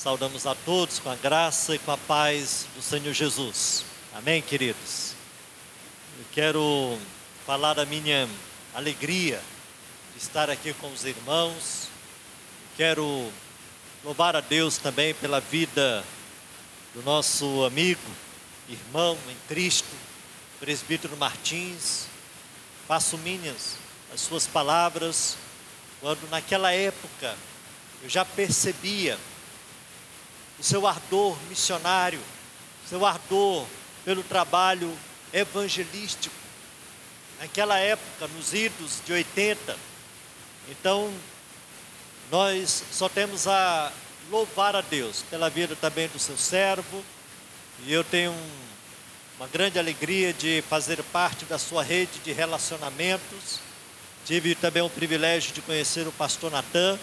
Saudamos a todos com a graça e com a paz do Senhor Jesus. Amém, queridos? Eu quero falar da minha alegria de estar aqui com os irmãos. Quero louvar a Deus também pela vida do nosso amigo, irmão em Cristo, presbítero Martins. Faço minhas as suas palavras, quando naquela época eu já percebia o seu ardor missionário, seu ardor pelo trabalho evangelístico, naquela época, nos idos de 80. Então, nós só temos a louvar a Deus pela vida também do seu servo, e eu tenho uma grande alegria de fazer parte da sua rede de relacionamentos. Tive também o privilégio de conhecer o pastor Natan.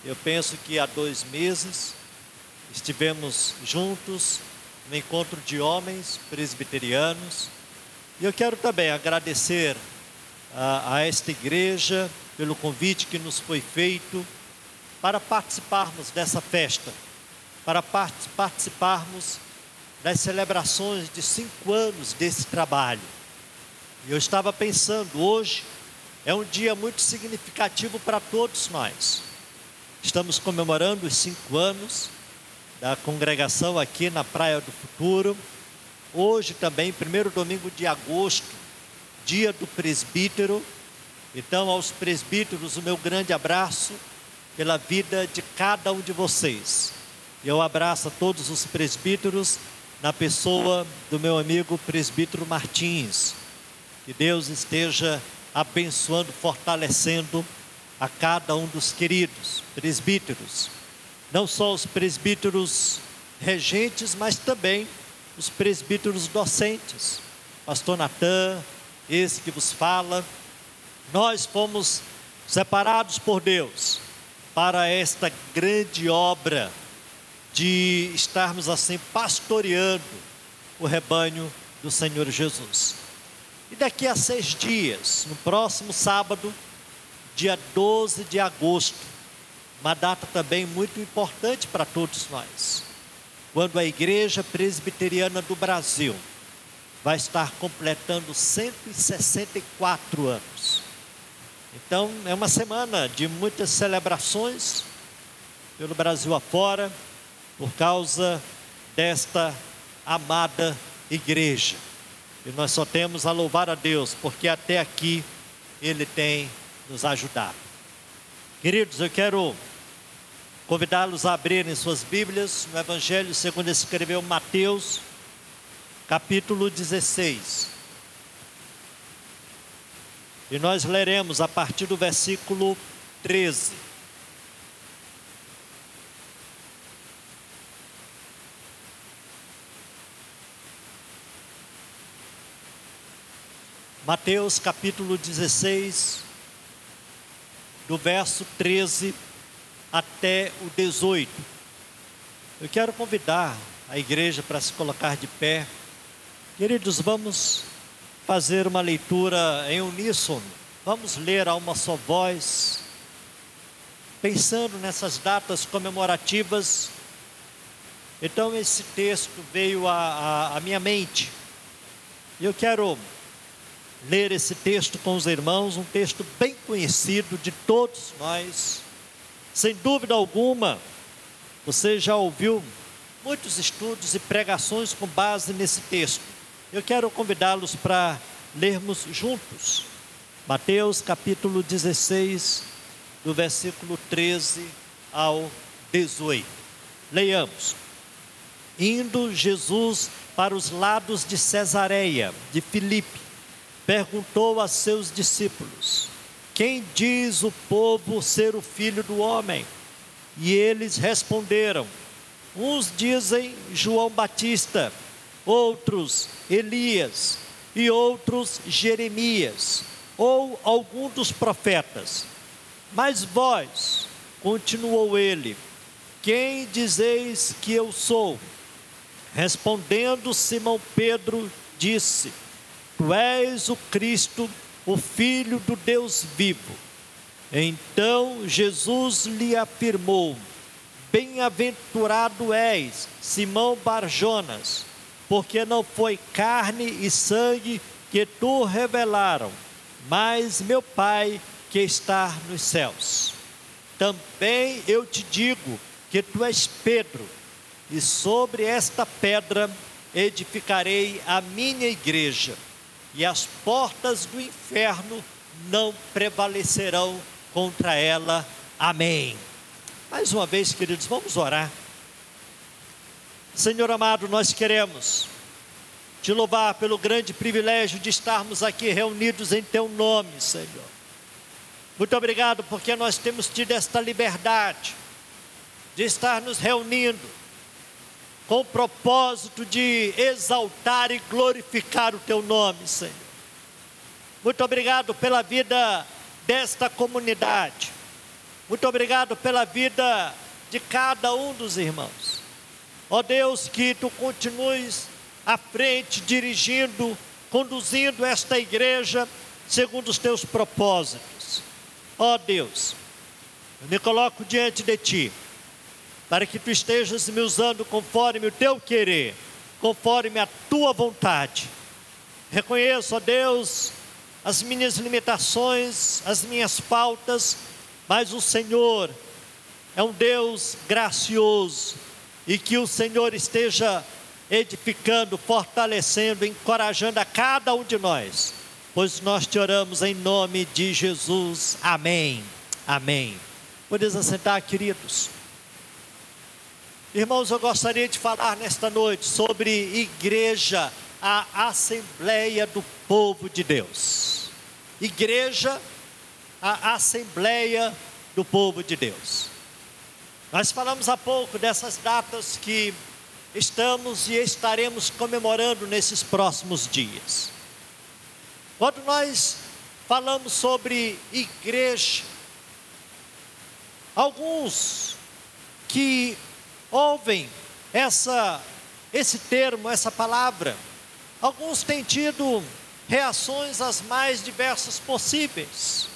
Eu penso que há 2 meses estivemos juntos no encontro de homens presbiterianos. E eu quero também agradecer a esta igreja pelo convite que nos foi feito para participarmos dessa festa, para participarmos das celebrações de 5 anos desse trabalho. E eu estava pensando, hoje é um dia muito significativo para todos nós. Estamos comemorando os 5 anos da congregação aqui na Praia do Futuro. Hoje também, primeiro domingo de agosto, dia do presbítero. Então, aos presbíteros, o meu grande abraço pela vida de cada um de vocês. Eu abraço a todos os presbíteros na pessoa do meu amigo presbítero Martins. Que Deus esteja abençoando, fortalecendo a cada um dos queridos presbíteros. Não só os presbíteros regentes, mas também os presbíteros docentes. Pastor Natan, esse que vos fala. Nós fomos separados por Deus para esta grande obra de estarmos assim pastoreando o rebanho do Senhor Jesus. E daqui a 6 dias, no próximo sábado, dia 12 de agosto, uma data também muito importante para todos nós, quando a Igreja Presbiteriana do Brasil vai estar completando 164 anos. Então, é uma semana de muitas celebrações pelo Brasil afora, por causa desta amada igreja. E nós só temos a louvar a Deus, porque até aqui Ele tem nos ajudado. Queridos, eu quero convidá-los a abrirem suas Bíblias no Evangelho segundo escreveu Mateus, capítulo 16. E nós leremos a partir do versículo 13. Mateus capítulo 16, do verso 13 até o 18. Eu quero convidar a igreja para se colocar de pé. Queridos, vamos fazer uma leitura em uníssono. Vamos ler a uma só voz, pensando nessas datas comemorativas. Então esse texto veio à minha mente. E eu quero ler esse texto com os irmãos, um texto bem conhecido de todos nós. Sem dúvida alguma, você já ouviu muitos estudos e pregações com base nesse texto. Eu quero convidá-los para lermos juntos. Mateus capítulo 16, do versículo 13 ao 18. Leiamos. Indo Jesus para os lados de Cesareia de Filipe, perguntou a seus discípulos: quem diz o povo ser o Filho do Homem? E eles responderam: uns dizem João Batista, outros Elias, e outros Jeremias, ou algum dos profetas. Mas vós, continuou ele, quem dizeis que eu sou? Respondendo Simão Pedro, disse: tu és o Cristo, o Filho do Deus vivo. Então Jesus lhe afirmou: bem-aventurado és, Simão Bar-Jonas, porque não foi carne e sangue que tu revelaram, mas meu Pai que está nos céus. Também eu te digo que tu és Pedro, e sobre esta pedra edificarei a minha igreja, e as portas do inferno não prevalecerão contra ela. Amém. Mais uma vez, queridos, vamos orar. Senhor amado, nós queremos te louvar pelo grande privilégio de estarmos aqui reunidos em teu nome, Senhor. Muito obrigado porque nós temos tido esta liberdade de estar nos reunindo com o propósito de exaltar e glorificar o teu nome, Senhor. Muito obrigado pela vida desta comunidade. Muito obrigado pela vida de cada um dos irmãos. Ó Deus, que tu continues à frente, dirigindo, conduzindo esta igreja segundo os teus propósitos. Ó Deus, eu me coloco diante de ti, para que tu estejas me usando conforme o teu querer, conforme a tua vontade. Reconheço, ó Deus, as minhas limitações, as minhas faltas, mas o Senhor é um Deus gracioso, e que o Senhor esteja edificando, fortalecendo, encorajando a cada um de nós, pois nós te oramos em nome de Jesus. Amém. Amém. Podeis assentar, queridos. Irmãos, eu gostaria de falar nesta noite sobre igreja, a Assembleia do Povo de Deus. Igreja, a Assembleia do Povo de Deus. Nós falamos há pouco dessas datas que estamos e estaremos comemorando nesses próximos dias. Quando nós falamos sobre igreja, alguns que ouvem esse termo, essa palavra, alguns têm tido reações as mais diversas possíveis.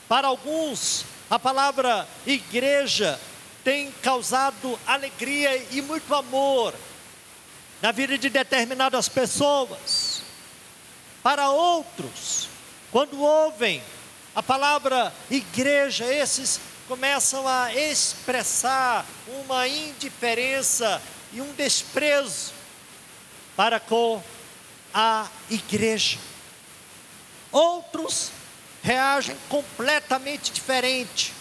Para alguns, a palavra igreja tem causado alegria e muito amor na vida de determinadas pessoas. Para outros, quando ouvem a palavra igreja, esses começam a expressar uma indiferença e um desprezo para com a igreja. Outros reagem completamente diferente,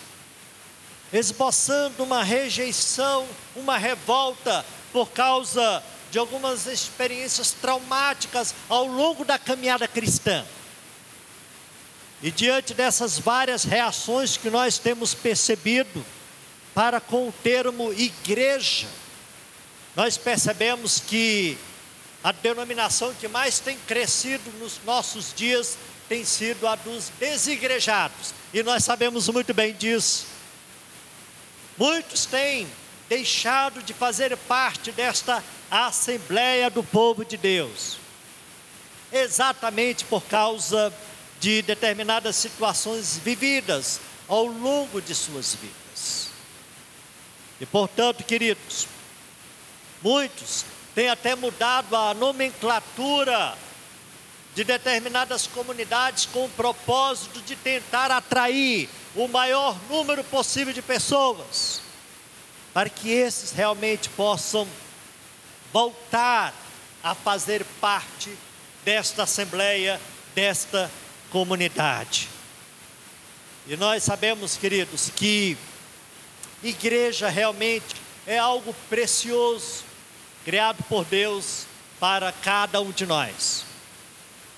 esboçando uma rejeição, uma revolta por causa de algumas experiências traumáticas ao longo da caminhada cristã. E diante dessas várias reações que nós temos percebido para com o termo igreja, nós percebemos que a denominação que mais tem crescido nos nossos dias tem sido a dos desigrejados, e nós sabemos muito bem disso. Muitos têm deixado de fazer parte desta Assembleia do Povo de Deus, exatamente por causa de determinadas situações vividas ao longo de suas vidas. E portanto, queridos, muitos têm até mudado a nomenclatura de determinadas comunidades com o propósito de tentar atrair o maior número possível de pessoas, para que esses realmente possam voltar a fazer parte desta assembleia, desta comunidade. E nós sabemos, queridos, que igreja realmente é algo precioso, criado por Deus para cada um de nós.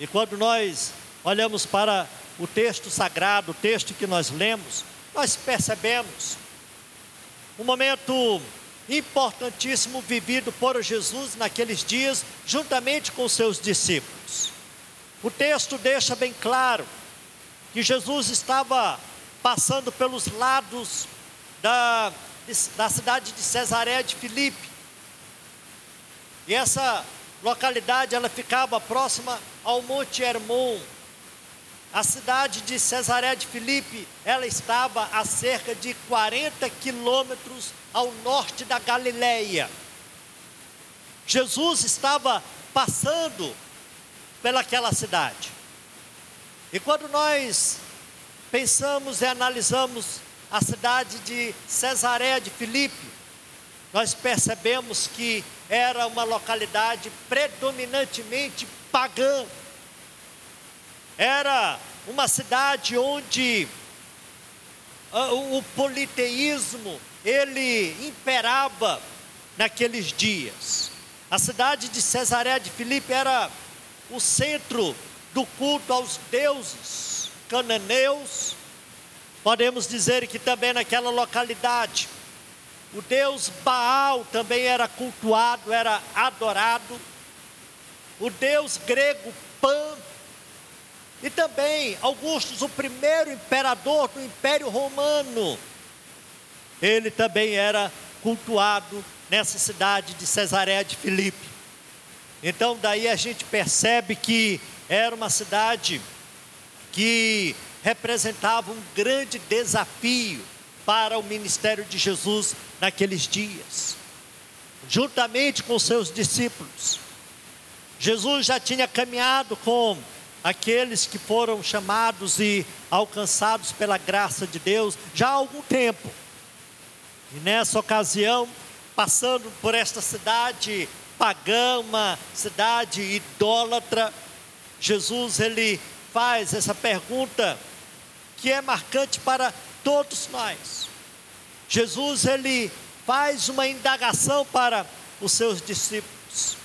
E quando nós olhamos para o texto sagrado, o texto que nós lemos, nós percebemos um momento importantíssimo vivido por Jesus naqueles dias, juntamente com seus discípulos. O texto deixa bem claro que Jesus estava passando pelos lados da cidade de Cesareia de Filipe. E essa localidade, ela ficava próxima ao Monte Hermon. A cidade de Cesareia de Filipe, ela estava a cerca de 40 quilômetros ao norte da Galileia. Jesus estava passando pelaquela cidade. E quando nós pensamos e analisamos a cidade de Cesareia de Filipe, nós percebemos que era uma localidade predominantemente pagã. Era uma cidade onde o politeísmo, ele imperava naqueles dias. A cidade de Cesareia de Filipe era o centro do culto aos deuses cananeus. Podemos dizer que também naquela localidade, o deus Baal também era cultuado, era adorado. O deus grego Pan. E também Augusto, o primeiro imperador do Império Romano, ele também era cultuado nessa cidade de Cesareia de Filipe. Então daí a gente percebe que era uma cidade que representava um grande desafio para o ministério de Jesus naqueles dias. Juntamente com seus discípulos, Jesus já tinha caminhado com aqueles que foram chamados e alcançados pela graça de Deus já há algum tempo. E nessa ocasião, passando por esta cidade pagã, uma cidade idólatra, Jesus ele faz essa pergunta que é marcante para todos nós. Jesus ele faz uma indagação para os seus discípulos,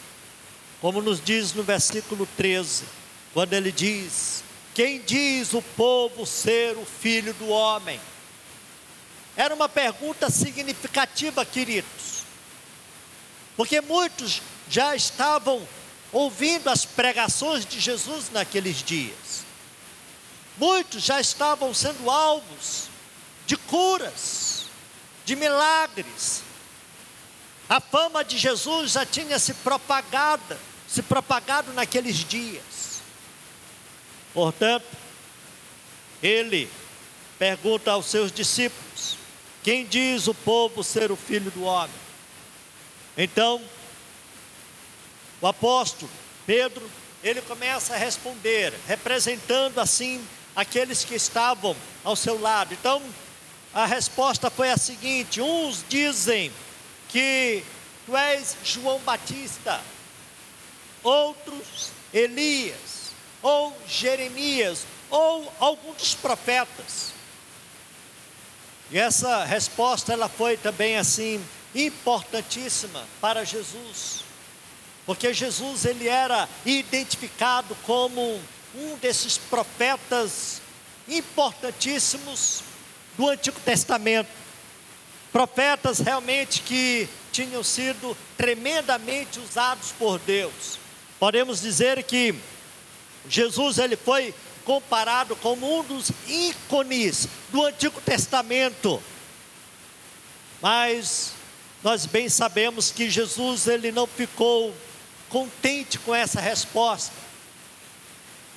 como nos diz no versículo 13, quando ele diz: quem diz o povo ser o Filho do Homem? Era uma pergunta significativa, queridos, porque muitos já estavam ouvindo as pregações de Jesus naqueles dias. Muitos já estavam sendo alvos de curas, de milagres. A fama de Jesus já tinha se propagado naqueles dias. Portanto, ele pergunta aos seus discípulos: quem diz o povo ser o Filho do Homem? Então, o apóstolo Pedro, ele começa a responder, representando assim aqueles que estavam ao seu lado. Então, a resposta foi a seguinte: uns dizem que tu és João Batista, outros Elias, ou Jeremias, ou algum dos profetas. E essa resposta ela foi também assim importantíssima para Jesus, porque Jesus ele era identificado como um desses profetas importantíssimos do Antigo Testamento, profetas realmente que tinham sido tremendamente usados por Deus. Podemos dizer que Jesus ele foi comparado como um dos ícones do Antigo Testamento. Mas nós bem sabemos que Jesus ele não ficou contente com essa resposta.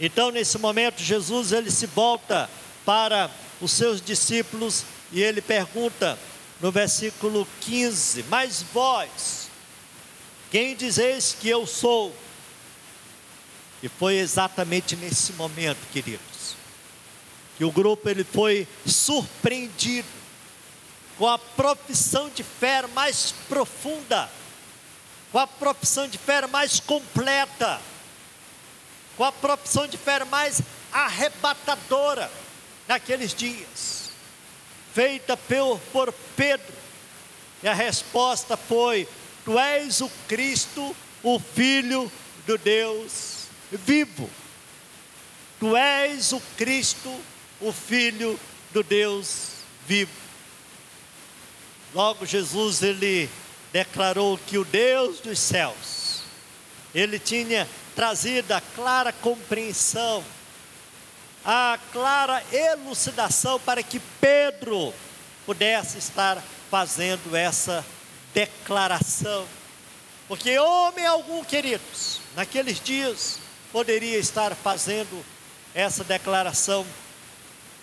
Então nesse momento Jesus ele se volta para os seus discípulos e ele pergunta no versículo 15: mas vós, quem dizeis que eu sou? E foi exatamente nesse momento, queridos, que o grupo ele foi surpreendido com a profissão de fé mais profunda, com a profissão de fé mais completa, com a profissão de fé mais arrebatadora naqueles dias, feita por Pedro. E a resposta foi: tu és o Cristo, o Filho do Deus vivo. Tu és o Cristo, o Filho do Deus vivo. Logo Jesus ele declarou que o Deus dos céus, ele tinha trazido a clara compreensão, a clara elucidação para que Pedro pudesse estar fazendo essa declaração. Porque homem algum, queridos, naqueles dias poderia estar fazendo essa declaração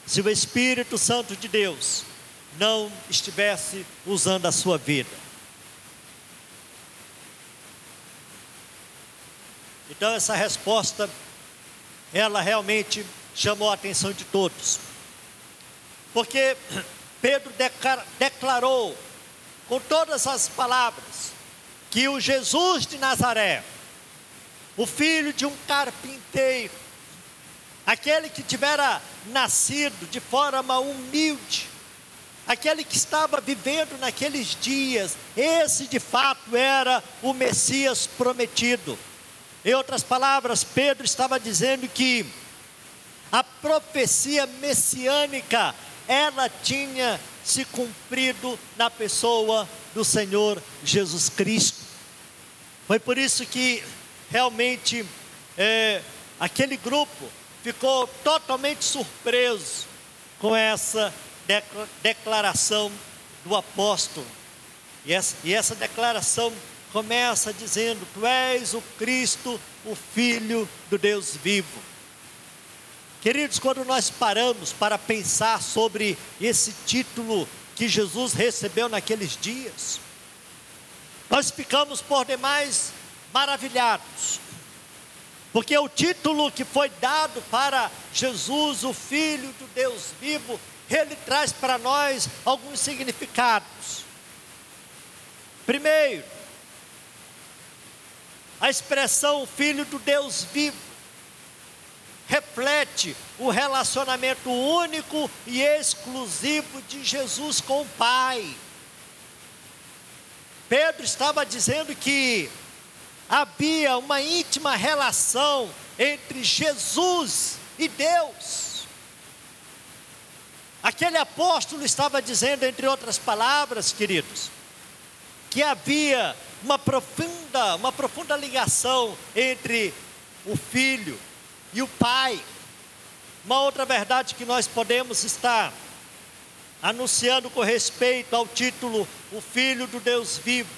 se o Espírito Santo de Deus não estivesse usando a sua vida? Então essa resposta, ela realmente chamou a atenção de todos. Porque Pedro declarou com todas as palavras que o Jesus de Nazaré, o filho de um carpinteiro, aquele que tivera nascido de forma humilde, aquele que estava vivendo naqueles dias, esse de fato era o Messias prometido. Em outras palavras, Pedro estava dizendo que a profecia messiânica, ela tinha se cumprido na pessoa do Senhor Jesus Cristo. Foi por isso que realmente aquele grupo ficou totalmente surpreso com essa declaração do apóstolo. E essa declaração começa dizendo: Tu és o Cristo, o Filho do Deus vivo. Queridos, quando nós paramos para pensar sobre esse título que Jesus recebeu naqueles dias, nós ficamos por demais maravilhados, porque o título que foi dado para Jesus, o Filho do Deus vivo, ele traz para nós alguns significados. Primeiro, a expressão Filho do Deus vivo reflete o relacionamento único e exclusivo de Jesus com o Pai. Pedro estava dizendo que havia uma íntima relação entre Jesus e Deus. Aquele apóstolo estava dizendo, entre outras palavras, queridos, que havia uma profunda ligação entre o Filho e o Pai. Uma outra verdade que nós podemos estar anunciando com respeito ao título o Filho do Deus vivo,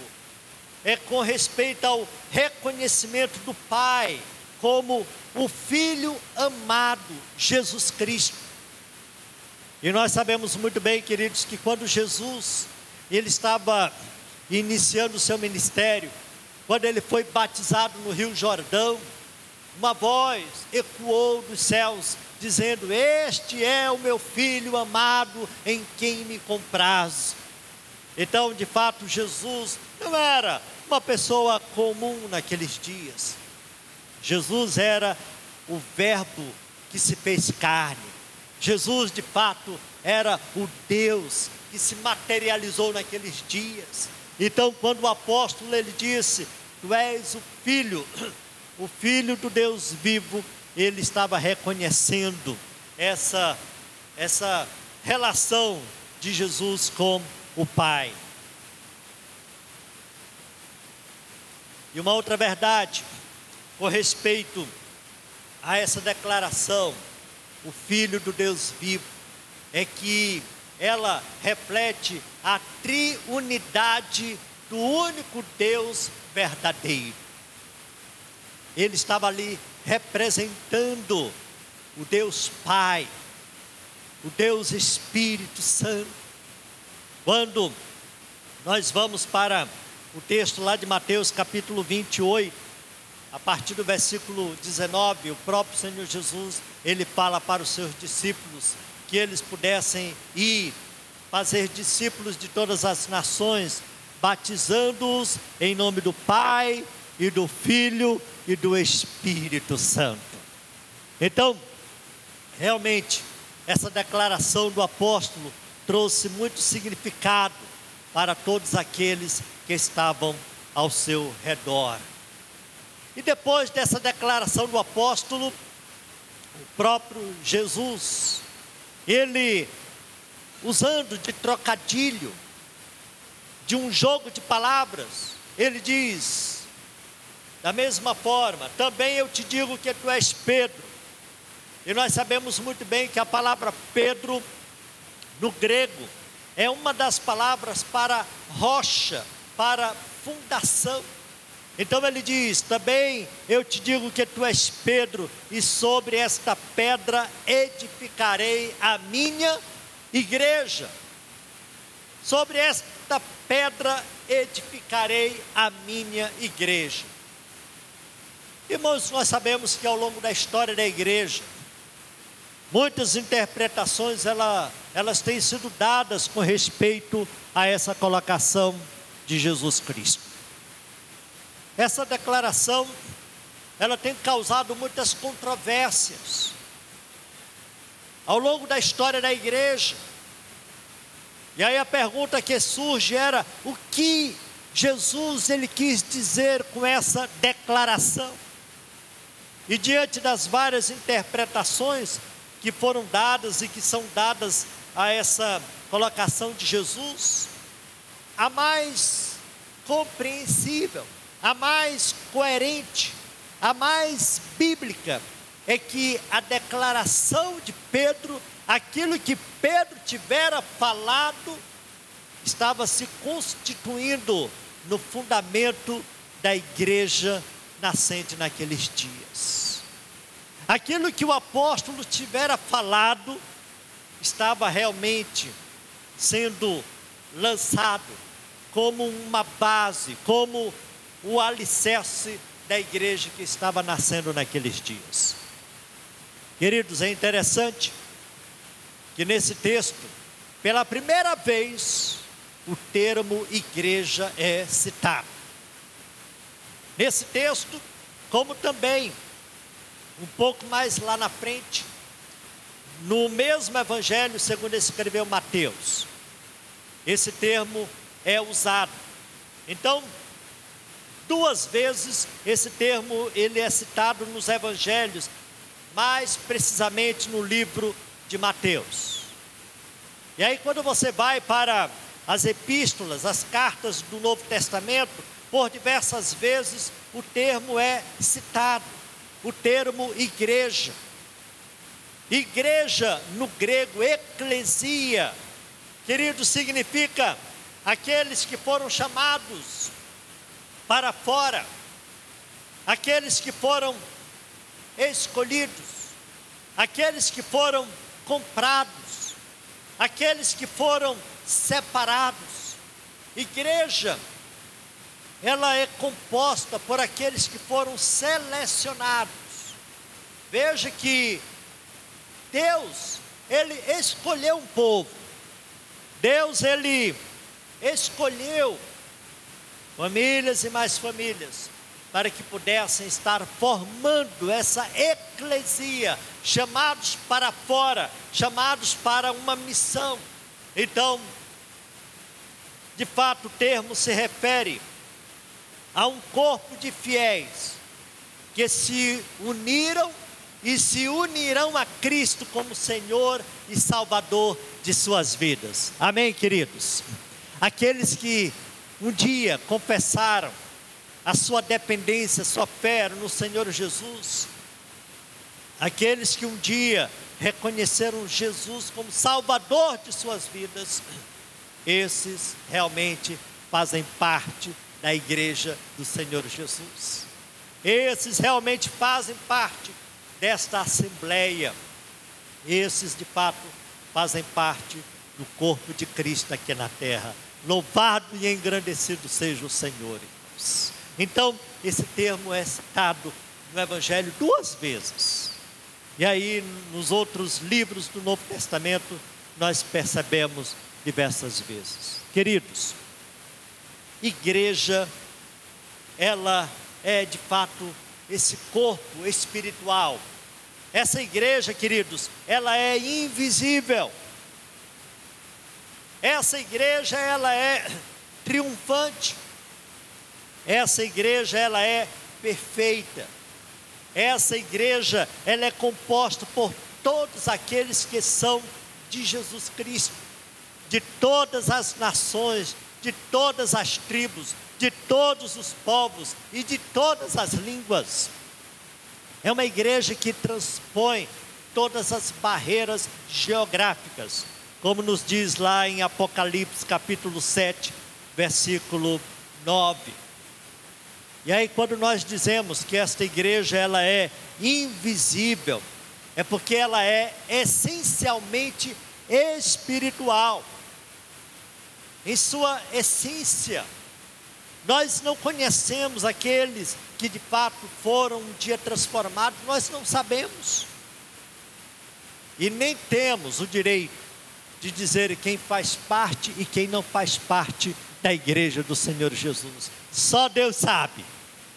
é com respeito ao reconhecimento do Pai como o Filho amado, Jesus Cristo. E nós sabemos muito bem, queridos, que quando Jesus, ele estava iniciando o seu ministério, quando ele foi batizado no Rio Jordão, uma voz ecoou dos céus, dizendo: Este é o meu Filho amado, em quem me comprazo. Então, de fato, Jesus não era uma pessoa comum naqueles dias. Jesus era o Verbo que se fez carne. Jesus, de fato, era o Deus que se materializou naqueles dias. Então, quando o apóstolo, ele disse: Tu és o Filho do Deus vivo, ele estava reconhecendo essa relação de Jesus com o Pai. E uma outra verdade com respeito a essa declaração, o Filho do Deus vivo, é que ela reflete a triunidade do único Deus verdadeiro. Ele estava ali representando o Deus Pai, o Deus Espírito Santo. Quando nós vamos para o texto lá de Mateus capítulo 28, a partir do versículo 19, o próprio Senhor Jesus, ele fala para os seus discípulos que eles pudessem ir fazer discípulos de todas as nações, batizando-os em nome do Pai e do Filho e do Espírito Santo. Então, realmente, essa declaração do apóstolo trouxe muito significado para todos aqueles que estavam ao seu redor. E depois dessa declaração do apóstolo, o próprio Jesus, ele, usando de trocadilho, de um jogo de palavras, ele diz, da mesma forma: também eu te digo que tu és Pedro. E nós sabemos muito bem que a palavra Pedro, no grego, é uma das palavras para rocha, para fundação. Então ele diz: também eu te digo que tu és Pedro, e sobre esta pedra edificarei a minha igreja. Sobre esta pedra edificarei a minha igreja. Irmãos, nós sabemos que ao longo da história da igreja, muitas interpretações elas têm sido dadas com respeito a essa colocação de Jesus Cristo. Essa declaração, ela tem causado muitas controvérsias ao longo da história da igreja. E aí a pergunta que surge era: o que Jesus ele quis dizer com essa declaração? E diante das várias interpretações que foram dadas e que são dadas a essa colocação de Jesus, a mais compreensível, a mais coerente, a mais bíblica é que a declaração de Pedro, aquilo que Pedro tivera falado, estava se constituindo no fundamento da igreja nascente naqueles dias. Aquilo que o apóstolo tivera falado estava realmente sendo lançado como uma base, como o alicerce da igreja que estava nascendo naqueles dias. Queridos, é interessante que nesse texto, pela primeira vez, o termo igreja é citado. Nesse texto, como também um pouco mais lá na frente, no mesmo evangelho segundo escreveu Mateus, esse termo é usado. Então, duas vezes esse termo ele é citado nos evangelhos, mais precisamente no livro de Mateus. E aí quando você vai para as epístolas, as cartas do Novo Testamento, por diversas vezes o termo é citado, o termo igreja. Igreja no grego, eclesia, querido, significa aqueles que foram chamados para fora, aqueles que foram escolhidos, aqueles que foram comprados, aqueles que foram separados. Igreja, ela é composta por aqueles que foram selecionados. Veja que Deus, ele escolheu um povo. Deus, ele escolheu famílias e mais famílias, para que pudessem estar formando essa eclesia, chamados para fora, chamados para uma missão. Então, de fato, o termo se refere a um corpo de fiéis, que se uniram e se unirão a Cristo como Senhor e Salvador de suas vidas. Amém, queridos? Aqueles que um dia confessaram a sua dependência, a sua fé no Senhor Jesus, aqueles que um dia reconheceram Jesus como Salvador de suas vidas, esses realmente fazem parte da igreja do Senhor Jesus. Esses realmente fazem parte desta assembleia. Esses de fato fazem parte do corpo de Cristo aqui na terra. Louvado e engrandecido seja o Senhor, irmãos. Então, esse termo é citado no Evangelho duas vezes. E aí, nos outros livros do Novo Testamento, nós percebemos diversas vezes. Queridos, igreja, ela é de fato esse corpo espiritual. Essa igreja, queridos, ela é invisível. Essa igreja, ela é triunfante. Essa igreja, ela é perfeita. Essa igreja, ela é composta por todos aqueles que são de Jesus Cristo, de todas as nações, de todas as tribos, de todos os povos e de todas as línguas. É uma igreja que transpõe todas as barreiras geográficas, como nos diz lá em Apocalipse capítulo 7, versículo 9. E aí quando nós dizemos que esta igreja ela é invisível, é porque ela é essencialmente espiritual. Em sua essência, nós não conhecemos aqueles que de fato foram um dia transformados, nós não sabemos. E nem temos o direito de dizer quem faz parte e quem não faz parte da igreja do Senhor Jesus. Só Deus sabe.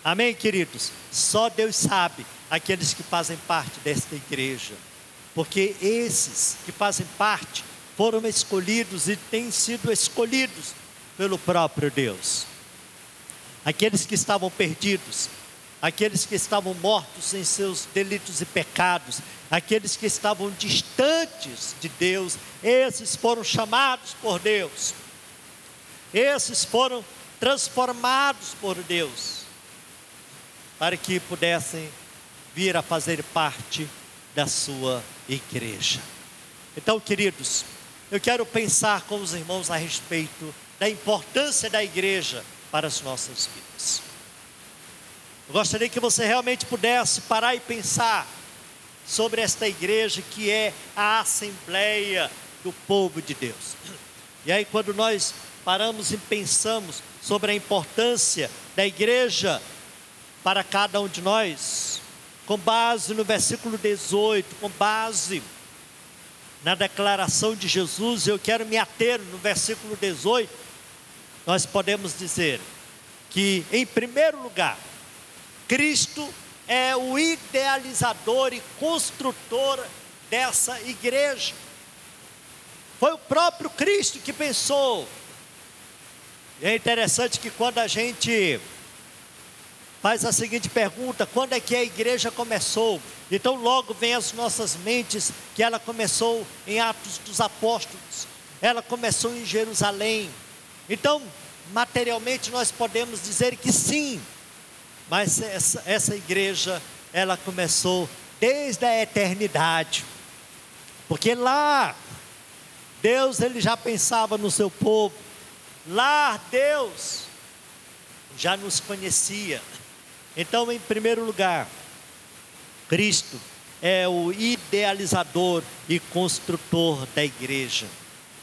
Amém, queridos? Só Deus sabe aqueles que fazem parte desta igreja. Porque esses que fazem parte foram escolhidos e têm sido escolhidos pelo próprio Deus. Aqueles que estavam perdidos, aqueles que estavam mortos em seus delitos e pecados, aqueles que estavam distantes de Deus, esses foram chamados por Deus, esses foram transformados por Deus, para que pudessem vir a fazer parte da sua igreja. Então, queridos, eu quero pensar com os irmãos a respeito da importância da igreja para as nossas vidas. Eu gostaria que você realmente pudesse parar e pensar sobre esta igreja que é a Assembleia do povo de Deus. E aí quando nós paramos e pensamos sobre a importância da igreja para cada um de nós, com base no versículo 18, com base na declaração de Jesus, eu quero me ater no versículo 18, nós podemos dizer que, em primeiro lugar, Cristo é o idealizador e construtor dessa igreja. Foi o próprio Cristo que pensou. E é interessante que quando a gente faz a seguinte pergunta: quando é que a igreja começou? Então logo vem às nossas mentes que ela começou em Atos dos Apóstolos, ela começou em Jerusalém. Então, materialmente nós podemos dizer que sim, mas essa igreja, ela começou desde a eternidade, porque lá, Deus ele já pensava no seu povo, lá Deus já nos conhecia. Então, em primeiro lugar, Cristo é o idealizador e construtor da igreja.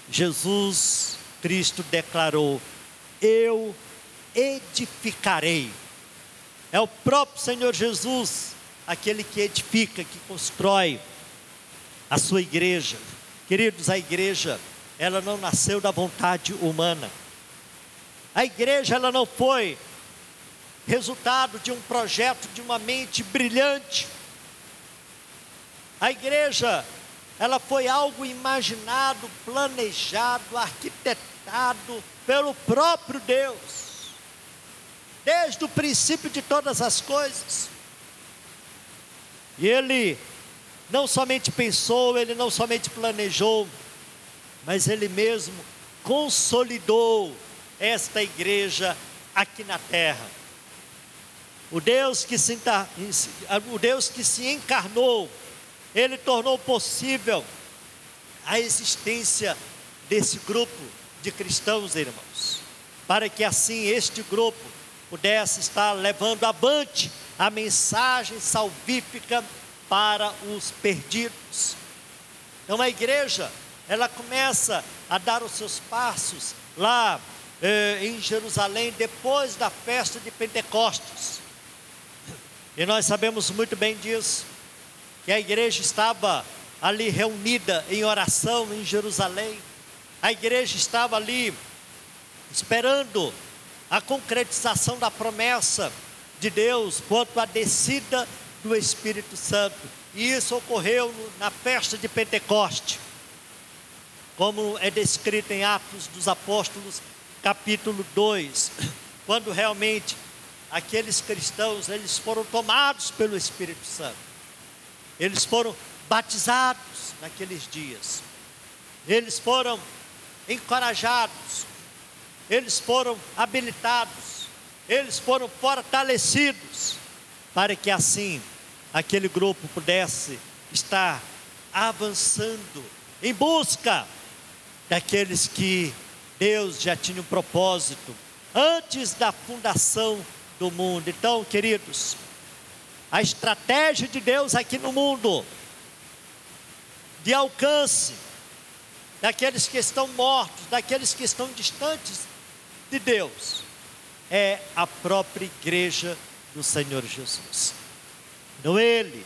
Jesus Cristo declarou: eu edificarei. É o próprio Senhor Jesus, aquele que edifica, que constrói a sua igreja. Queridos, a igreja, ela não nasceu da vontade humana. A igreja, ela não foi resultado de um projeto de uma mente brilhante. A igreja, ela foi algo imaginado, planejado, arquitetado pelo próprio Deus, desde o princípio de todas as coisas. E Ele não somente pensou, Ele não somente planejou, mas Ele mesmo consolidou esta igreja aqui na terra. O Deus que se encarnou, Ele tornou possível a existência desse grupo de cristãos, irmãos, para que assim este grupo pudesse estar levando avante a mensagem salvífica para os perdidos. Então a igreja, ela começa a dar os seus passos lá em Jerusalém, depois da festa de Pentecostes. E nós sabemos muito bem disso, que a igreja estava ali reunida em oração em Jerusalém. A igreja estava ali esperando a concretização da promessa de Deus quanto à descida do Espírito Santo. E isso ocorreu na festa de Pentecoste, como é descrito em Atos dos Apóstolos, capítulo 2, quando realmente aqueles cristãos, eles foram tomados pelo Espírito Santo. Eles foram batizados naqueles dias. Eles foram encorajados. Eles foram habilitados. Eles foram fortalecidos, para que assim aquele grupo pudesse estar avançando em busca daqueles que Deus já tinha um propósito antes da fundação do mundo. Então, queridos, a estratégia de Deus aqui no mundo, de alcance daqueles que estão mortos, daqueles que estão distantes de Deus, é a própria igreja do Senhor Jesus. Então Ele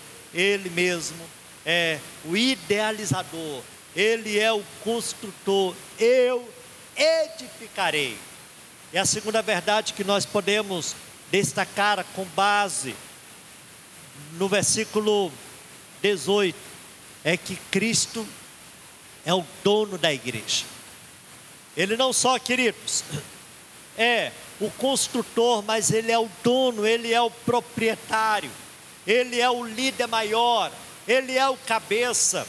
mesmo é o idealizador, Ele é o construtor. Eu edificarei. E a segunda verdade que nós podemos destacar com base no versículo 18 é que Cristo é o dono da igreja. Ele não só, queridos, é o construtor, mas Ele é o dono, Ele é o proprietário, Ele é o líder maior, Ele é o cabeça.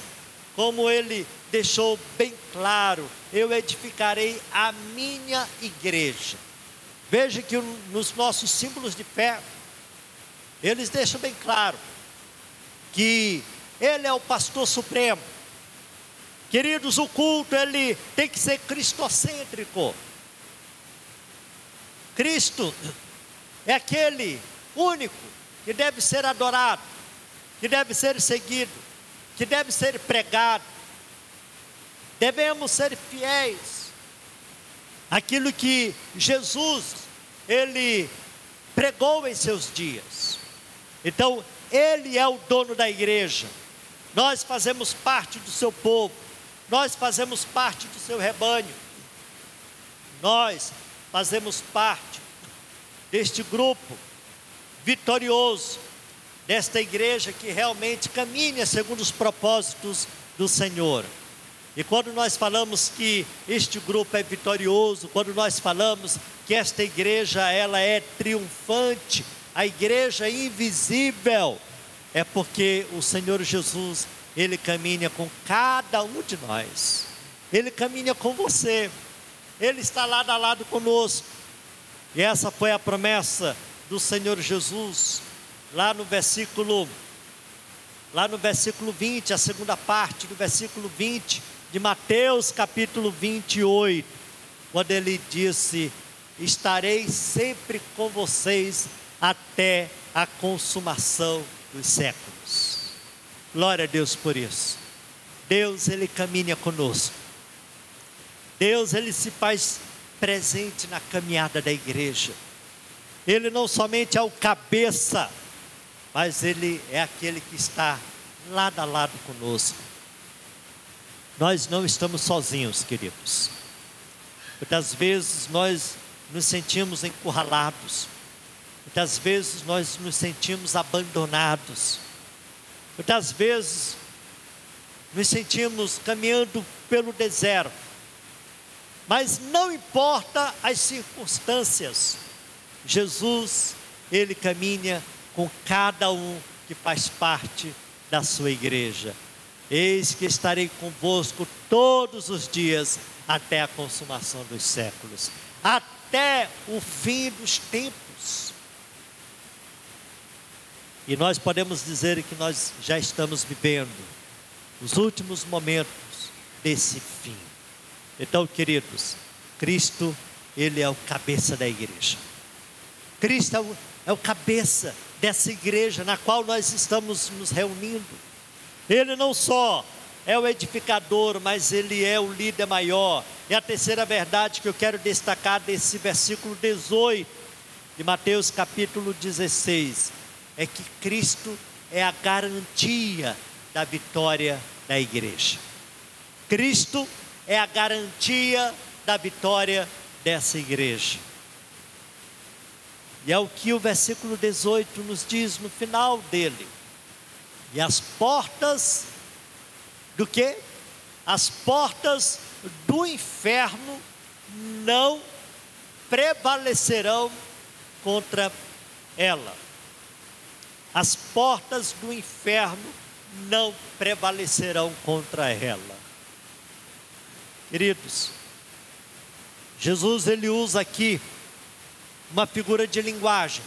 Como Ele deixou bem claro: eu edificarei a minha igreja. Veja que nos nossos símbolos de fé, eles deixam bem claro que Ele é o pastor supremo. Queridos, o culto ele tem que ser cristocêntrico. Cristo é aquele único que deve ser adorado, que deve ser seguido, que deve ser pregado. Devemos ser fiéis àquilo que Jesus, Ele pregou em seus dias. Então, Ele é o dono da igreja. Nós fazemos parte do seu povo, nós fazemos parte do seu rebanho, nós fazemos parte deste grupo vitorioso, desta igreja que realmente caminha segundo os propósitos do Senhor. E quando nós falamos que este grupo é vitorioso, quando nós falamos que esta igreja ela é triunfante, a igreja invisível, é porque o Senhor Jesus, Ele caminha com cada um de nós. Ele caminha com você, Ele está lado a lado conosco. E essa foi a promessa do Senhor Jesus, lá no versículo 20, a segunda parte do versículo 20, de Mateus capítulo 28, quando Ele disse: estarei sempre com vocês até a consumação dos séculos. Glória a Deus por isso. Deus, Ele caminha conosco. Deus, Ele se faz presente na caminhada da igreja. Ele não somente é o cabeça, mas Ele é aquele que está lado a lado conosco. Nós não estamos sozinhos, queridos. Muitas vezes nós nos sentimos encurralados. Muitas vezes nós nos sentimos abandonados. Muitas vezes nos sentimos caminhando pelo deserto. Mas não importa as circunstâncias, Jesus, Ele caminha com cada um que faz parte da sua igreja. Eis que estarei convosco todos os dias até a consumação dos séculos, até o fim dos tempos. E nós podemos dizer que nós já estamos vivendo os últimos momentos desse fim. Então, queridos, Cristo, Ele é o cabeça da igreja. Cristo é o cabeça dessa igreja na qual nós estamos nos reunindo. Ele não só é o edificador, mas Ele é o líder maior. E a terceira verdade que eu quero destacar desse versículo 18 de Mateus capítulo 16, é que Cristo é a garantia da vitória da igreja. Cristo é a garantia da vitória dessa igreja. E é o que o versículo 18 nos diz no final dele. E as portas do quê? As portas do inferno não prevalecerão contra ela. As portas do inferno não prevalecerão contra ela. Queridos, Jesus ele usa aqui uma figura de linguagem.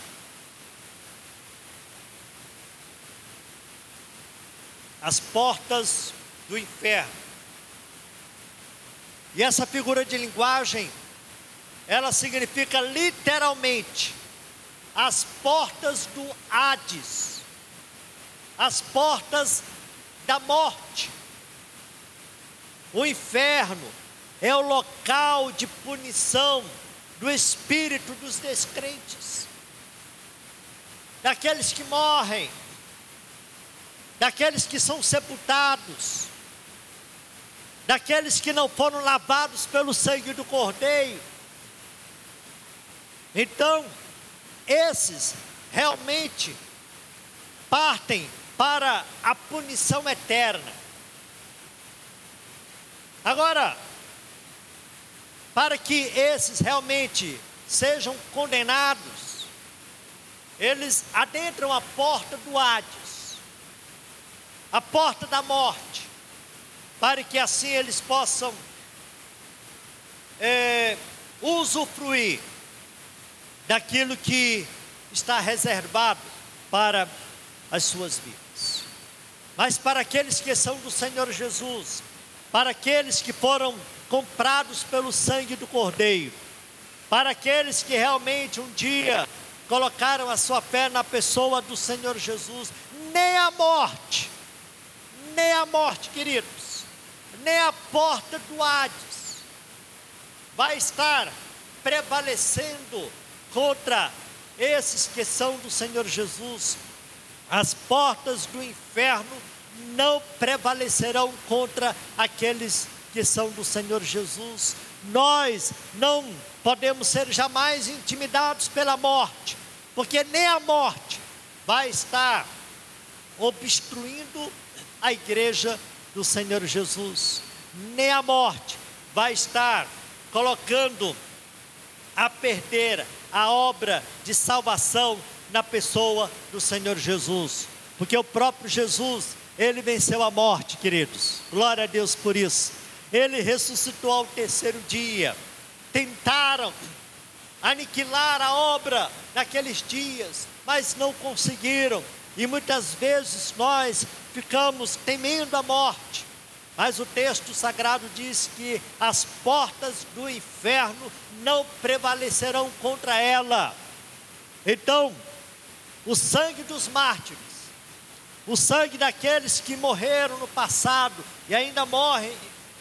As portas do inferno. E essa figura de linguagem, ela significa literalmente as portas do Hades, as portas da morte. O inferno é o local de punição do espírito dos descrentes, daqueles que morrem, daqueles que são sepultados, daqueles que não foram lavados pelo sangue do Cordeiro. Então, esses realmente partem para a punição eterna. Agora, para que esses realmente sejam condenados, eles adentram a porta do Hades, a porta da morte, para que assim eles possam usufruir daquilo que está reservado para as suas vidas. Mas para aqueles que são do Senhor Jesus, para aqueles que foram comprados pelo sangue do Cordeiro, para aqueles que realmente um dia colocaram a sua fé na pessoa do Senhor Jesus, nem a morte, queridos, nem a porta do Hades vai estar prevalecendo contra esses que são do Senhor Jesus. As portas do inferno não prevalecerão contra aqueles que são do Senhor Jesus. Nós não podemos ser jamais intimidados pela morte, porque nem a morte vai estar obstruindo a igreja do Senhor Jesus, nem a morte vai estar colocando a perder a obra de salvação na pessoa do Senhor Jesus, porque o próprio Jesus, ele venceu a morte, queridos, glória a Deus por isso. Ele ressuscitou ao terceiro dia. Tentaram aniquilar a obra naqueles dias, mas não conseguiram, e muitas vezes nós ficamos temendo a morte, mas o texto sagrado diz que as portas do inferno não prevalecerão contra ela. Então, o sangue dos mártires, o sangue daqueles que morreram no passado e ainda morrem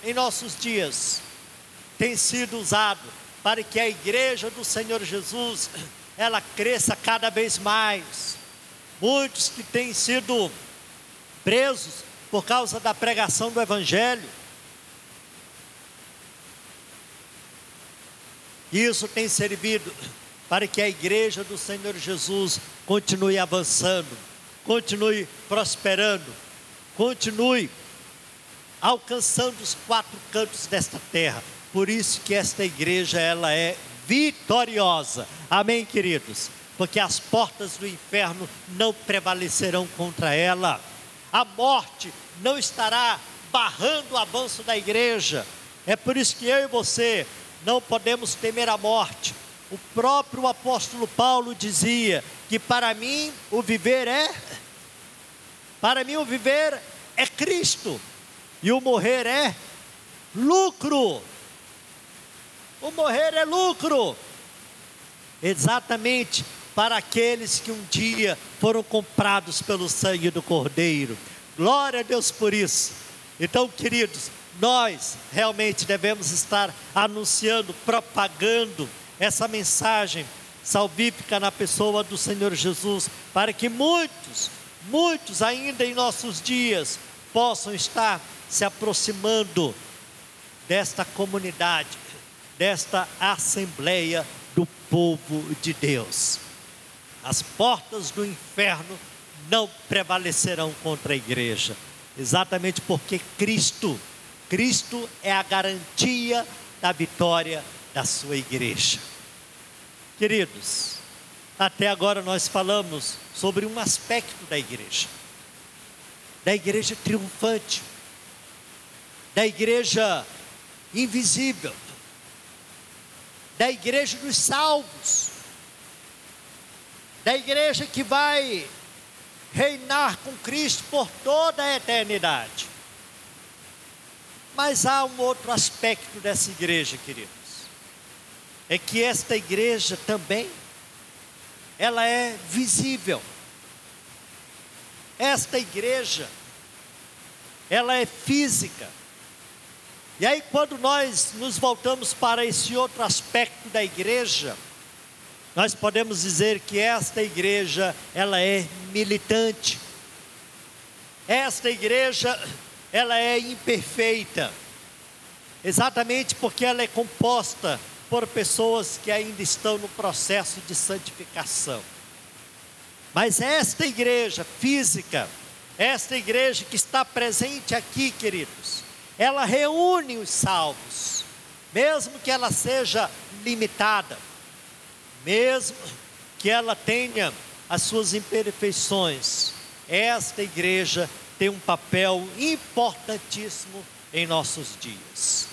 em nossos dias, tem sido usado para que a igreja do Senhor Jesus, ela cresça cada vez mais. Muitos que têm sido presos por causa da pregação do Evangelho, isso tem servido para que a igreja do Senhor Jesus continue avançando, continue prosperando, continue alcançando os quatro cantos desta terra. Por isso que esta igreja, ela é vitoriosa, amém, queridos? Porque as portas do inferno não prevalecerão contra ela. A morte não estará barrando o avanço da igreja. É por isso que eu e você não podemos temer a morte. O próprio apóstolo Paulo dizia que para mim o viver é Cristo, e o morrer é lucro. O morrer é lucro, exatamente para aqueles que um dia foram comprados pelo sangue do Cordeiro. Glória a Deus por isso. Então, queridos, nós realmente devemos estar anunciando, propagando essa mensagem salvífica na pessoa do Senhor Jesus, para que muitos ainda em nossos dias possam estar se aproximando desta comunidade, desta assembleia do povo de Deus. As portas do inferno não prevalecerão contra a igreja, exatamente porque Cristo é a garantia da vitória da sua igreja. Queridos, até agora nós falamos sobre um aspecto da igreja triunfante, da igreja invisível, da igreja dos salvos, da igreja que vai reinar com Cristo por toda a eternidade. Mas há um outro aspecto dessa igreja, queridos, é que esta igreja também ela é visível. Esta igreja, ela é física. E aí quando nós nos voltamos para esse outro aspecto da igreja, nós podemos dizer que esta igreja, ela é militante. Esta igreja, ela é imperfeita. Exatamente porque ela é composta por pessoas que ainda estão no processo de santificação. Mas esta igreja física, esta igreja que está presente aqui, queridos, ela reúne os salvos, mesmo que ela seja limitada, mesmo que ela tenha as suas imperfeições, esta igreja tem um papel importantíssimo em nossos dias.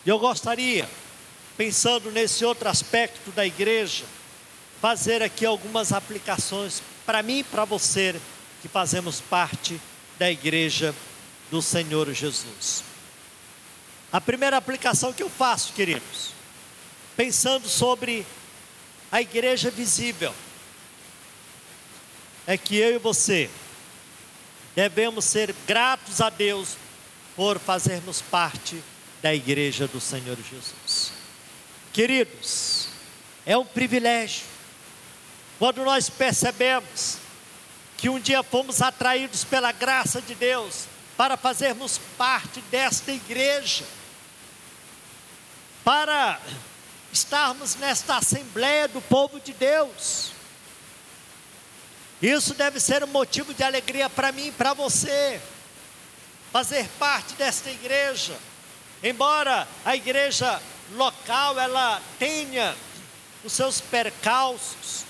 E eu gostaria, pensando nesse outro aspecto da igreja, fazer aqui algumas aplicações para mim e para você, que fazemos parte da igreja do Senhor Jesus. A primeira aplicação que eu faço, queridos, pensando sobre a igreja visível, é que eu e você devemos ser gratos a Deus por fazermos parte da igreja do Senhor Jesus. Queridos, é um privilégio quando nós percebemos que um dia fomos atraídos pela graça de Deus para fazermos parte desta igreja, para estarmos nesta assembleia do povo de Deus. Isso deve ser um motivo de alegria para mim e para você, fazer parte desta igreja. Embora a igreja local ela tenha os seus percalços,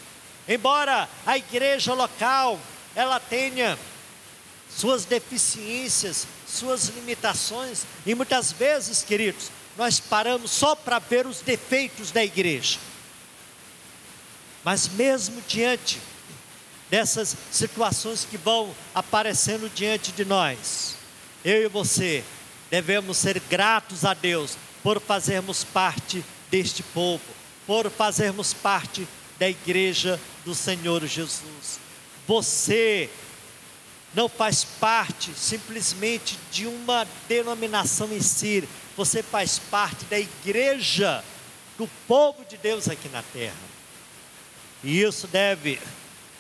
embora a igreja local ela tenha suas deficiências, suas limitações, e muitas vezes, queridos, nós paramos só para ver os defeitos da igreja. Mas mesmo diante dessas situações que vão aparecendo diante de nós, eu e você devemos ser gratos a Deus por fazermos parte deste povo, por fazermos parte da igreja do Senhor Jesus. Você não faz parte simplesmente de uma denominação em si, você faz parte da igreja do povo de Deus aqui na terra. E isso deve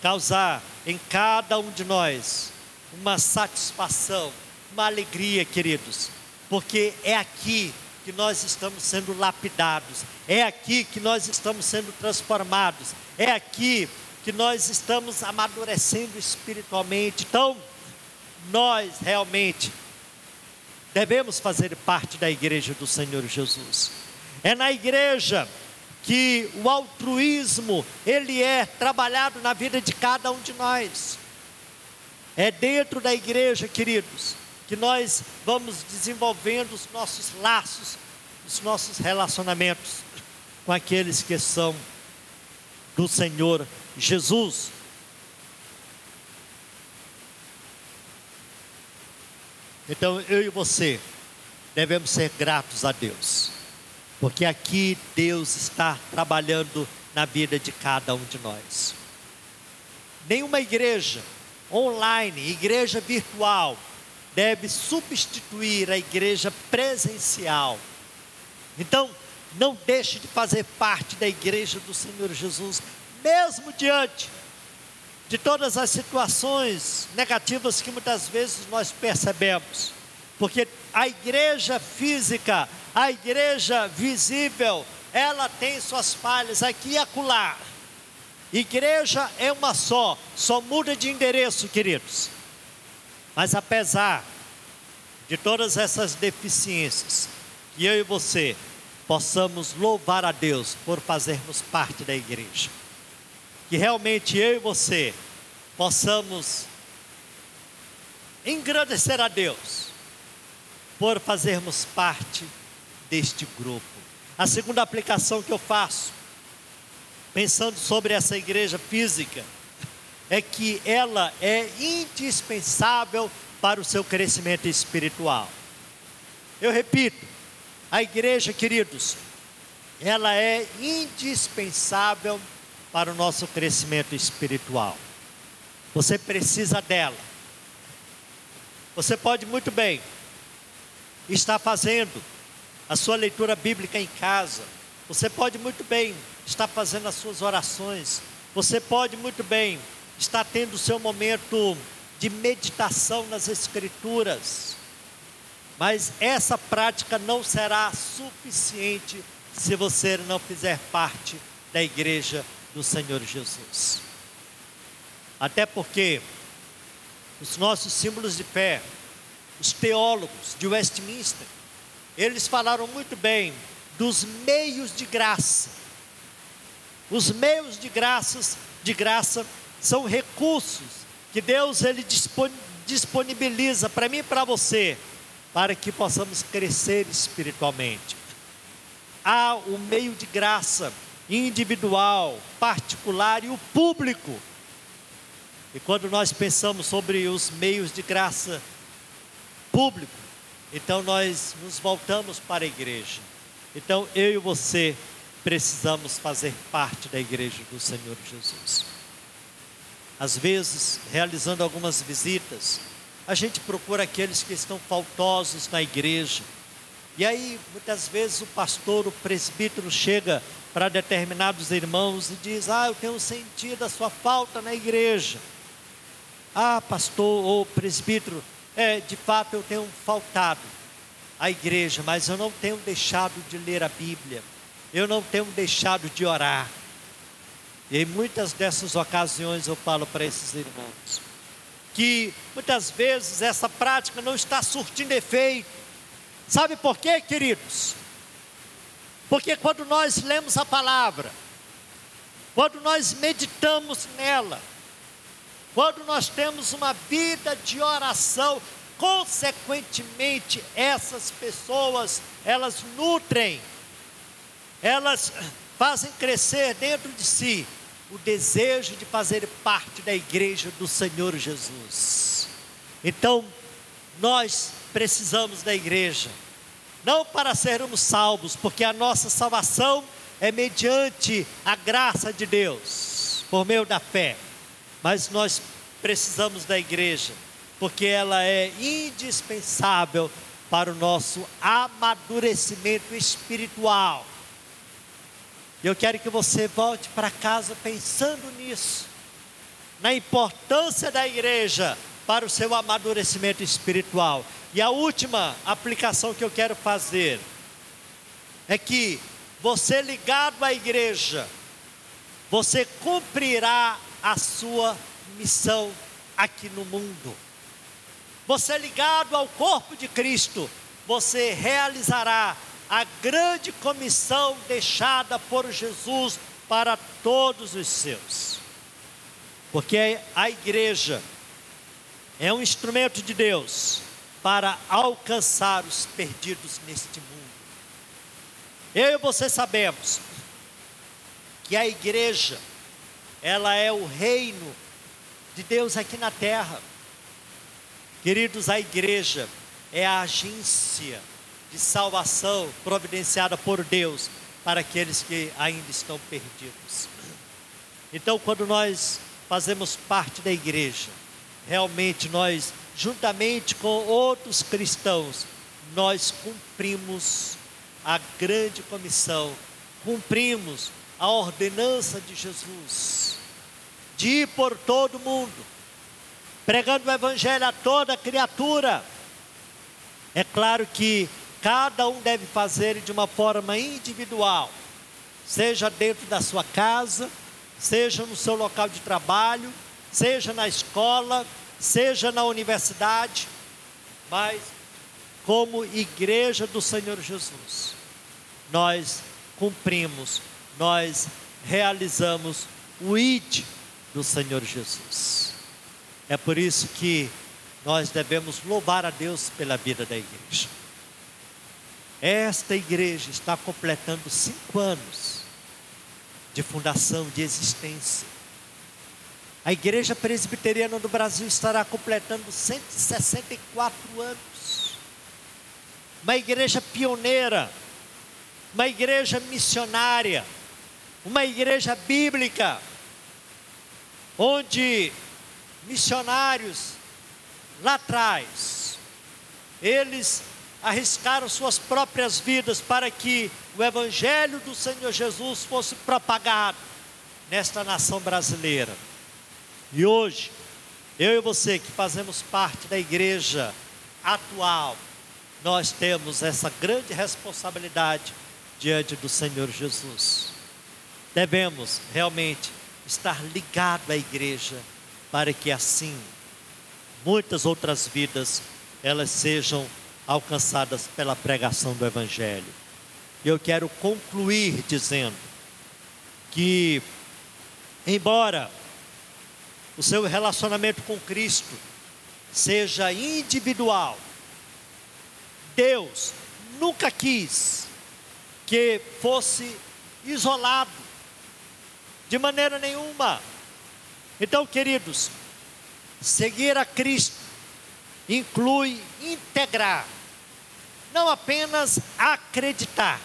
causar em cada um de nós uma satisfação, uma alegria, queridos, porque é aqui que nós estamos sendo lapidados, é aqui que nós estamos sendo transformados, é aqui que nós estamos amadurecendo espiritualmente. Então, nós realmente devemos fazer parte da igreja do Senhor Jesus. É na igreja que o altruísmo, ele é trabalhado na vida de cada um de nós. É dentro da igreja, queridos, que nós vamos desenvolvendo os nossos laços, os nossos relacionamentos com aqueles que são do Senhor Jesus. Então eu e você devemos ser gratos a Deus, porque aqui Deus está trabalhando na vida de cada um de nós. Nenhuma igreja online, igreja virtual, deve substituir a igreja presencial. Então, não deixe de fazer parte da igreja do Senhor Jesus, mesmo diante de todas as situações negativas que muitas vezes nós percebemos. Porque a igreja física, a igreja visível, ela tem suas falhas aqui e acolá. Igreja é uma só muda de endereço, queridos. Mas apesar de todas essas deficiências, que eu e você possamos louvar a Deus por fazermos parte da igreja. Que realmente eu e você possamos engrandecer a Deus por fazermos parte deste grupo. A segunda aplicação que eu faço, pensando sobre essa igreja física, é que ela é indispensável para o seu crescimento espiritual. Eu repito, a igreja, queridos, ela é indispensável para o nosso crescimento espiritual. Você precisa dela. Você pode muito bem estar fazendo a sua leitura bíblica em casa. Você pode muito bem estar fazendo as suas orações. Você pode muito bem estar tendo o seu momento de meditação nas Escrituras. Mas essa prática não será suficiente se você não fizer parte da igreja do Senhor Jesus. Até porque os nossos símbolos de fé, os teólogos de Westminster, eles falaram muito bem dos meios de graça. Os meios de graça são recursos que Deus ele disponibiliza para mim e para você, para que possamos crescer espiritualmente. Há o meio de graça individual, particular e o público. E quando nós pensamos sobre os meios de graça público, então nós nos voltamos para a igreja. Então eu e você precisamos fazer parte da igreja do Senhor Jesus. Às vezes, realizando algumas visitas, a gente procura aqueles que estão faltosos na igreja. E aí, muitas vezes o pastor, o presbítero chega para determinados irmãos e diz: eu tenho sentido a sua falta na igreja. Pastor ou presbítero, de fato eu tenho faltado à igreja, mas eu não tenho deixado de ler a Bíblia. Eu não tenho deixado de orar. E em muitas dessas ocasiões eu falo para esses irmãos que muitas vezes essa prática não está surtindo efeito. Sabe por quê, queridos? Porque quando nós lemos a palavra, quando nós meditamos nela, quando nós temos uma vida de oração, consequentemente essas pessoas, elas nutrem, elas fazem crescer dentro de si o desejo de fazer parte da igreja do Senhor Jesus. Então, nós precisamos da igreja, não para sermos salvos, porque a nossa salvação é mediante a graça de Deus, por meio da fé, mas nós precisamos da igreja, porque ela é indispensável para o nosso amadurecimento espiritual. Eu quero que você volte para casa pensando nisso, na importância da igreja para o seu amadurecimento espiritual. E a última aplicação que eu quero fazer é que você ligado à igreja, você cumprirá a sua missão aqui no mundo. Você ligado ao corpo de Cristo, você realizará a grande comissão deixada por Jesus para todos os seus. Porque a igreja é um instrumento de Deus para alcançar os perdidos neste mundo. Eu e você sabemos que a igreja, ela é o reino de Deus aqui na terra. Queridos, a igreja é a agência de salvação providenciada por Deus para aqueles que ainda estão perdidos. Então, quando nós fazemos parte da igreja, realmente nós, juntamente com outros cristãos, nós cumprimos a grande comissão, cumprimos a ordenança de Jesus, de ir por todo mundo, pregando o evangelho a toda criatura. É claro que cada um deve fazer de uma forma individual, seja dentro da sua casa, seja no seu local de trabalho, seja na escola, seja na universidade, mas como igreja do Senhor Jesus, nós cumprimos, nós realizamos o ID do Senhor Jesus. É por isso que nós devemos louvar a Deus pela vida da igreja. Esta igreja está completando 5 anos de fundação, de existência. A igreja presbiteriana do Brasil estará completando 164 anos. Uma igreja pioneira, uma igreja missionária, uma igreja bíblica, onde missionários lá atrás, eles arriscaram suas próprias vidas para que o Evangelho do Senhor Jesus fosse propagado nesta nação brasileira. E hoje, eu e você que fazemos parte da igreja atual, nós temos essa grande responsabilidade diante do Senhor Jesus. Devemos realmente estar ligado à igreja, para que assim muitas outras vidas elas sejam alcançadas pela pregação do Evangelho. E eu quero concluir dizendo que, embora o seu relacionamento com Cristo seja individual, Deus nunca quis que fosse isolado, de maneira nenhuma. Então, queridos, seguir a Cristo inclui integrar, não apenas acreditar.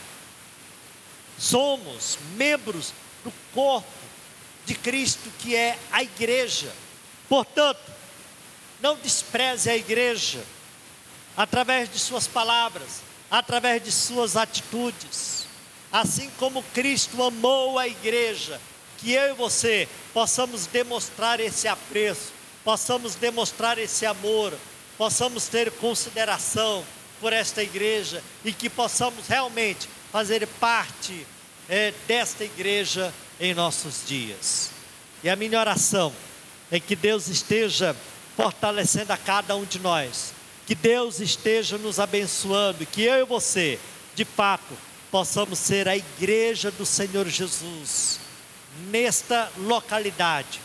Somos membros do corpo de Cristo, que é a igreja. Portanto, não despreze a igreja através de suas palavras, através de suas atitudes. Assim como Cristo amou a igreja, que eu e você possamos demonstrar esse apreço, possamos demonstrar esse amor, possamos ter consideração por esta igreja e que possamos realmente fazer parte desta igreja em nossos dias. E a minha oração é que Deus esteja fortalecendo a cada um de nós, que Deus esteja nos abençoando, que eu e você, de fato, possamos ser a igreja do Senhor Jesus nesta localidade,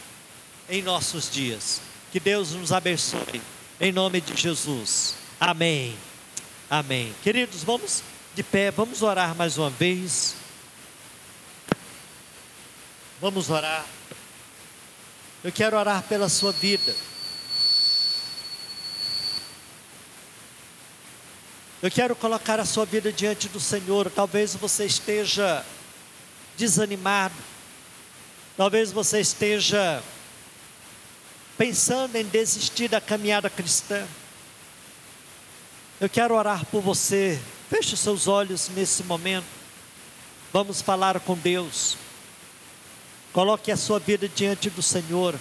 em nossos dias. Que Deus nos abençoe, em nome de Jesus. Amém. Amém. Queridos, vamos de pé, vamos orar mais uma vez. Vamos orar. Eu quero orar pela sua vida. Eu quero colocar a sua vida diante do Senhor. Talvez você esteja desanimado. Talvez você esteja pensando em desistir da caminhada cristã. Eu quero orar por você. Feche os seus olhos nesse momento. Vamos falar com Deus. Coloque a sua vida diante do Senhor.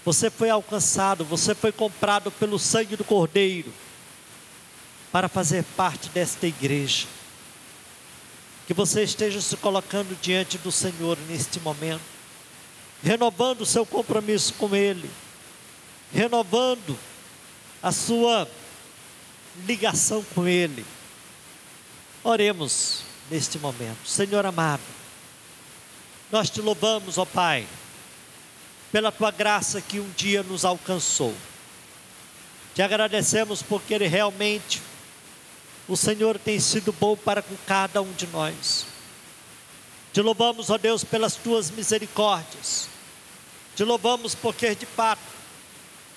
Você foi alcançado, você foi comprado pelo sangue do Cordeiro para fazer parte desta igreja. Que você esteja se colocando diante do Senhor neste momento, renovando o seu compromisso com Ele, renovando a sua ligação com Ele. Oremos neste momento. Senhor amado, nós te louvamos, ó Pai, pela tua graça que um dia nos alcançou. Te agradecemos porque Ele realmente, o Senhor tem sido bom para com cada um de nós. Te louvamos, ó Deus, pelas tuas misericórdias. Te louvamos porque de fato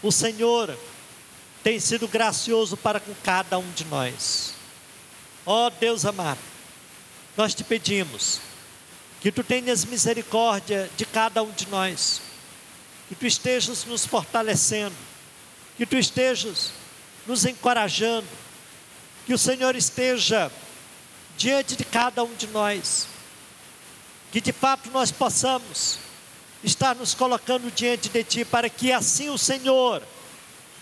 o Senhor tem sido gracioso para com cada um de nós. Ó Deus amado, nós te pedimos que tu tenhas misericórdia de cada um de nós, que tu estejas nos fortalecendo, que tu estejas nos encorajando, que o Senhor esteja diante de cada um de nós, que de fato nós possamos estar nos colocando diante de Ti, para que assim o Senhor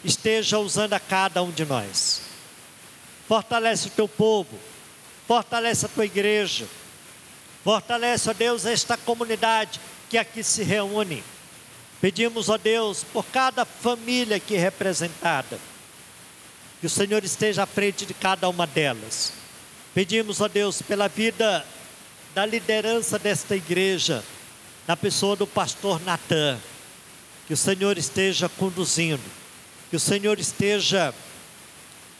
esteja usando a cada um de nós. Fortalece o Teu povo, fortalece a Tua igreja, fortalece, ó Deus, esta comunidade que aqui se reúne. Pedimos, ó Deus, por cada família aqui representada, que o Senhor esteja à frente de cada uma delas. Pedimos, ó Deus, pela vida da liderança desta igreja, na pessoa do pastor Natan, que o Senhor esteja conduzindo, que o Senhor esteja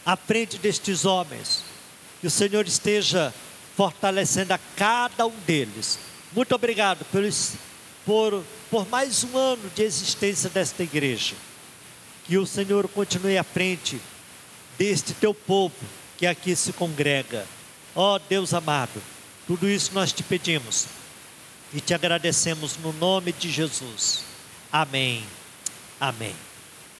à frente destes homens, que o Senhor esteja fortalecendo a cada um deles. Muito obrigado por mais um ano de existência desta igreja. Que o Senhor continue à frente deste teu povo que aqui se congrega. Ó Deus amado, tudo isso nós te pedimos e te agradecemos no nome de Jesus. Amém. Amém.